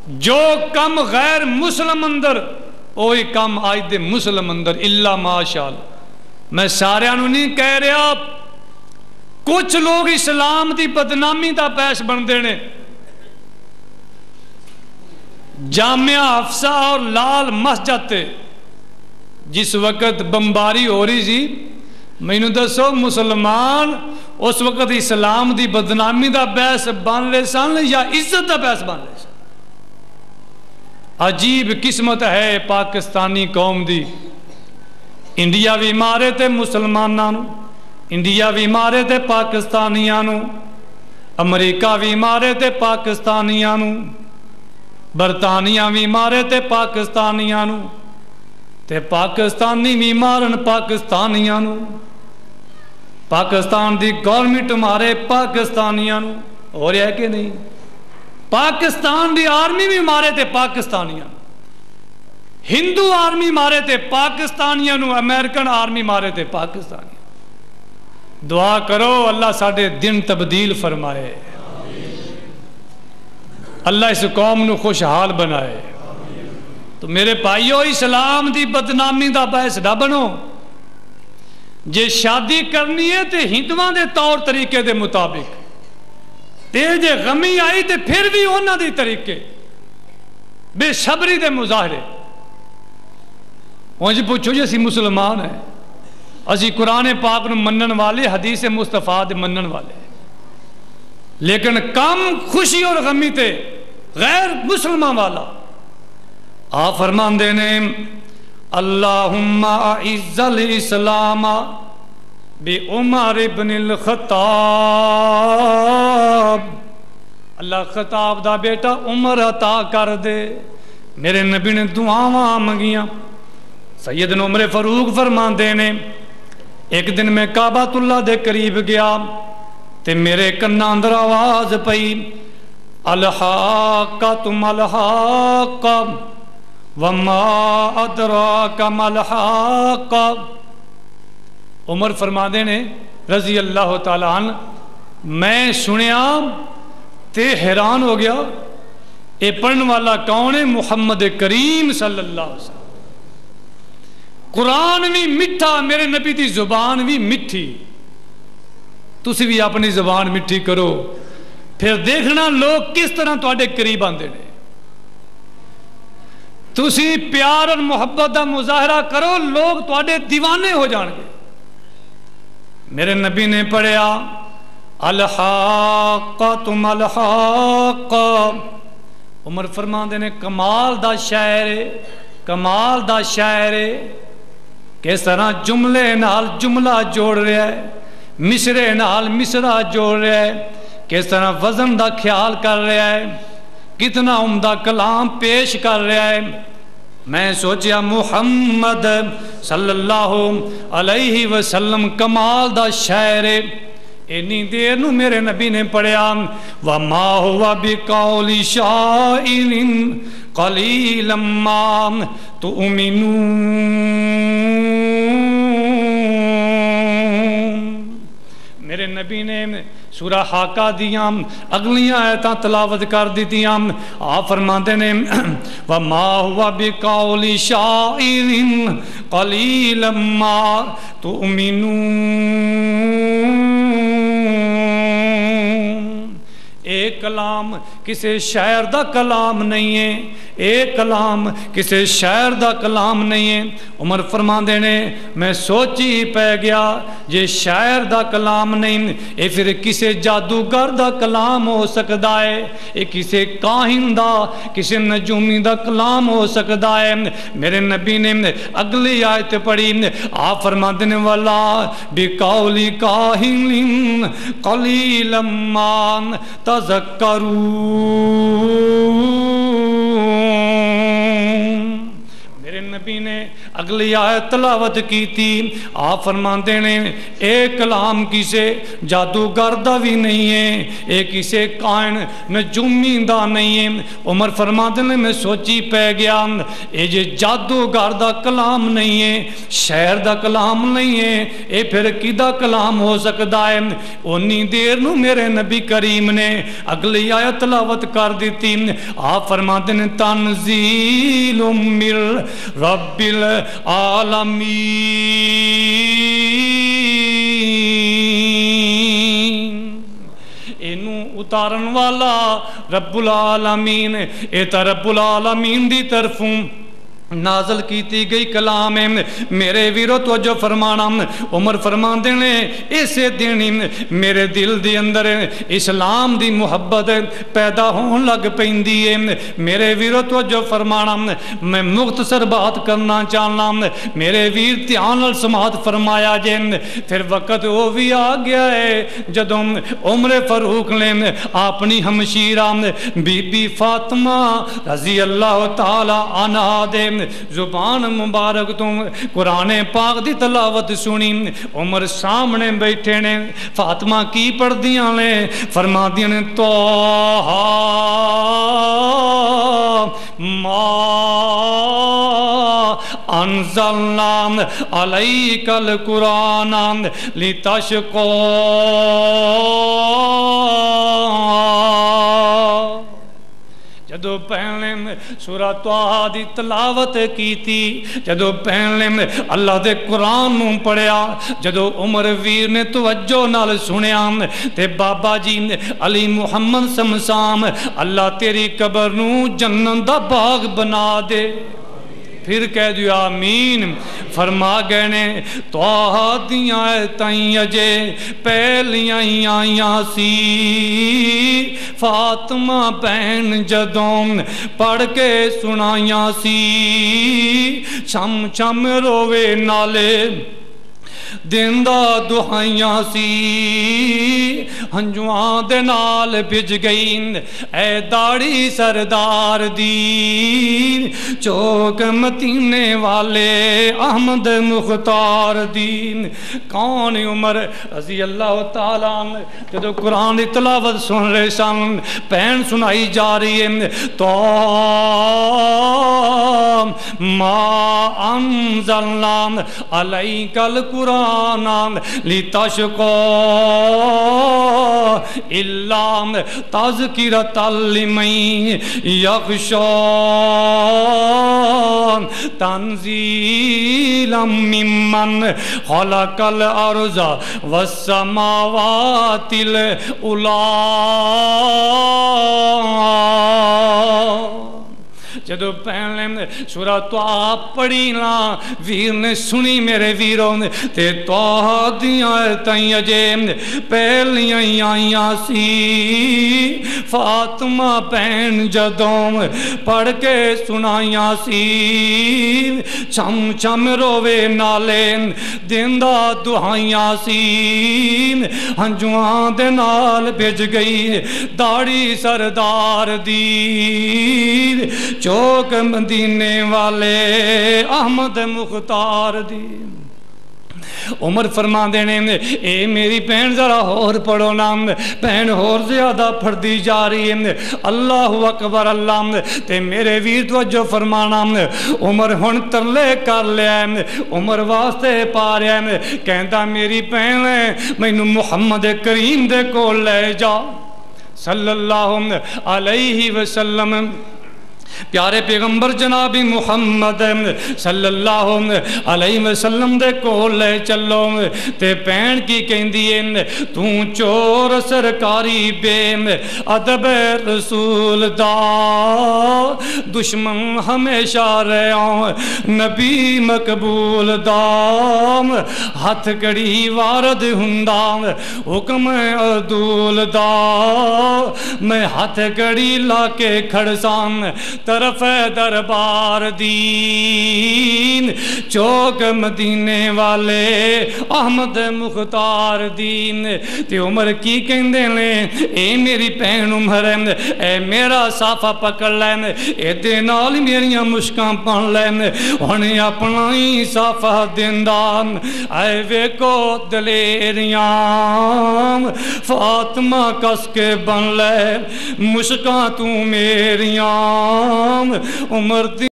جو کم غیر مسلم اندر وہی کم آج دے مسلم اندر الا ماشاءاللہ. میں سارے انہوں نہیں کہہ رہا، کچھ لوگ اسلام دی بدنامی دا باعث بن دینے. جامعہ حفصہ اور لال مسجد تے جس وقت بمباری ہو رہی سی، مینوں دسو مسلمان اس وقت اسلام دی بدنامی دا باعث بن رہے سن یا عزت دا باعث بن رہے سن؟ عجیب قسمت ہے پاکستانی قوم دی. انڈیا بھی مارے تے مسلماناں نو، انڈیا بھی مارے تے پاکستانیاں نو، امریکہ بھی مارے تے پاکستانیاں نو، برطانیہ بھی مارے تے پاکستانیاں نو، تے پاکستانی بھی مارن پاکستانیاں نو. پاکستان دی گورنمنٹ مارے پاکستانیاں نو. ہو رہا ہے کہ نہیں؟ پاکستان دی آرمی بھی مارے تے پاکستانیاں نو، ہندو آرمی مارے تے پاکستانیاں نو، امریکن آرمی مارے تے پاکستانیاں. دعا کرو اللہ ساڈے دن تبدیل فرمائے، اللہ اس قوم نو خوشحال بنائے. تو میرے بھائیو، اسلام دی بدنامی دا باعث نہ بنو. جے شادی کرنی ہے تے ہندواں دے طور طریقے دے مطابق، تے جے غمی آئی تے پھر بھی انہاں دی طریقے، بے صبری دے مظاہرے. ہوں جی پوچھو جی اسی مسلمان ہیں، اسی قرآن پاک نو منن والے، حدیث مصطفیٰ دے منن والے، لیکن کم خوشی اور غمی تے غیر مسلمان والا. آپ فرماندے نے اللہم اعز الاسلام بعمر ابن الخطاب. اللہ خطاب دا بیٹا عمر عطا کر دے. میرے نبی نے دعاواں منگیاں. سیدنا عمر فاروق فرماندے نے ایک دن میں کعبۃ اللہ دے قریب گیا تے میرے کنا اندر آواز پئی الحاقۃ ملحاقۃ وما ادراک ملحاقۃ. عمر فرماندے نے رضی اللہ تعالی عنہ، میں سنیا تے حیران ہو گیا، اے پڑھن والا کون ہے؟ محمد کریم صلی اللہ علیہ وسلم. قرآن بھی میٹھا، میرے نبی دی زبان بھی میٹھی. تسی بھی اپنی زبان میٹھی کرو، پھر دیکھنا لوگ کس طرح تواڈے قریب آندے نے. تسی پیار اور محبت دا مظاہرہ کرو، لوگ تواڈے دیوانے ہو جان گے. میرے نبی نے پڑھیا الحاقۃ ملحاقۃ. عمر فرماندے نے کمال دا شاعر، کمال دا شاعر کس طرح جملے نال جملہ جوڑ رہا ہے، مصرے نال مصرع جوڑ رہا ہے، کس طرح وزن دا خیال کر رہا ہے، کتنا عمدہ کلام پیش کر رہا ہے. میں سوچیا محمد صلی اللہ علیہ وسلم کمال دا شاعر. اینی دیر نو میرے نبی نے پڑھیا وما ہوا بقول شاعر قلیلا ما تؤمنون. میرے نبی نے سورہ حاقہ دیاں اگلیاں آیتاں تلاوت کر دیتیاں. آپ فرماتے نے وما ہوا بقول شاعر قلیلا ما تؤمنون. ایک کلام کسی شاعر دا کلام نہیں ہے، ایک کلام کسی شاعر دا کلام نہیں ہے. عمر فرماندے نے میں سوچی پہ گیا یہ شاعر دا کلام نہیں، یہ پھر کسی جادوگر دا کلام ہو سکتا ہے، یہ کسی کاہن دا، کسی نجومی دا کلام ہو سکتا ہے. میرے نبی نے اگلی آیت پڑھی، آپ فرماندے نے ولا بقول کاہن قلیلا ما تذکرون. میرے نبی نے اگلی اگلی آیت تلاوت کی تھی آپ فرماندے نے اے کلام کسے جادوگر دا بھی نہیں ہے اے کسے کائن نجومی دا نہیں ہے عمر فرماندے نے میں سوچی پہ گیا اے جے جادوگر دا کلام نہیں ہے شہر دا کلام نہیں ہے اے پھر کی دا کلام ہو سکتا ہے انی دیر نو میرے نبی کریم نے اگلی آیت تلاوت کر دیتی آپ فرماتے ہیں تنزیل من رب العالمین اینو اتارن والا رب العالمین اے تا رب العالمین دی طرفوں نازل کیتی گئی کلام ہے میرے ویرو توجہ فرمانا عمر فرمان دینے اسے دینی میرے دل دی اندر اسلام دی محبت پیدا ہون لگ پیندی ہے میرے ویرو توجہ فرمانا میں مختصر بات کرنا چاہنا میرے ویر تیانل سماعت فرمایا جے پھر وقت وہ بھی آ گیا ہے جدوں عمر فاروق نے اپنی ہمشیرہ بی بی فاطمہ رضی اللہ تعالی عنہ دے زبان مبارک تو قرآن پاک دی تلاوت سنی عمر سامنے بیٹھے نے فاطمہ کی پڑھ دیاں نے فرما دیاں نے توہا ما انزلنا علیک القرآن لتشقا جدو پہلے سورہ طٰہٰ دی تلاوت کی تھی جدو پہلے اللہ دے قرآن نوں پڑھیا جدو عمر ویر نے توجہ نال سنیا تے بابا جی علی محمد سمسام اللہ تیری قبر نوں جنت دا باغ بنا دے پھر کہہ دیا آمین فرما گئے نے طٰہٰ دیاں تائیں اجے پہلیاں آیاں سی فاطمہ بہن جدوں پڑھ کے سنائیاں سی چھم چھم روے نالے دن دا دعائیاں سی ہنجواں دے نال بھج گئی اے داڑھی سردار دی چوک مدینے والے احمد مختار دی کون عمر رضی اللہ تعالیٰ جدو قرآن دی تلاوت سن رہے سن پین سنائی جا رہی ہے تو ما انزلنا علیک القرآن لتشقا الا تذکرۃ لمن یخشی تنزیلا ممن خلق الارض والسماوات العلی جدو پہلے سورہ طٰہٰ پڑھی نا ویر نے سنی میرے ویروں تے طٰہٰ دیاں تائیں اجے پہلیاں آیاں سی فاطمہ بہن جدوں پڑھ کے سنائیاں سی چھم چھم روے نالے دن دا دعائیاں سی ہنجواں دے نال بھج گئی داڑھی سردار دی چوک مدینے والے احمد مختار دی عمر فرما دینے اے میری بہن ذرا اور پڑھو نام بہن اور زیادہ پڑھ دی جا رہی ہے اللہ اکبر اللہ تے میرے ویر توجہ فرمانا عمر ہن ترلے کر لیا عمر واسطے پا رہا ہے کہندا میری بہن مینوں محمد کریم دے کول لے جا صلی اللہ علیہ وسلم پیارے پیغمبر جناب محمد صلی اللہ علیہ وسلم دے کول لے چلو تے پین کی کہندی ہے تو چور سرکاری بے ادب رسول دا دشمن ہمیشہ رہا نبی مقبول دا ہاتھ کڑی وارد ہندا حکم عدول دا میں ہاتھ کڑی لا کے کھڑسان طرف دربار دین چوک مدینے والے احمد مختار دین تے عمر کی کہندے نے اے میری بہن عمر اے میرا صافہ پکڑ لین اے دے نال میریاں مشکاں پن لین ہن اپنا ہی صافہ دیندان اے ویکو دلیریاں فاطمہ کس کے بن لے مشکاں تو میریاں عمر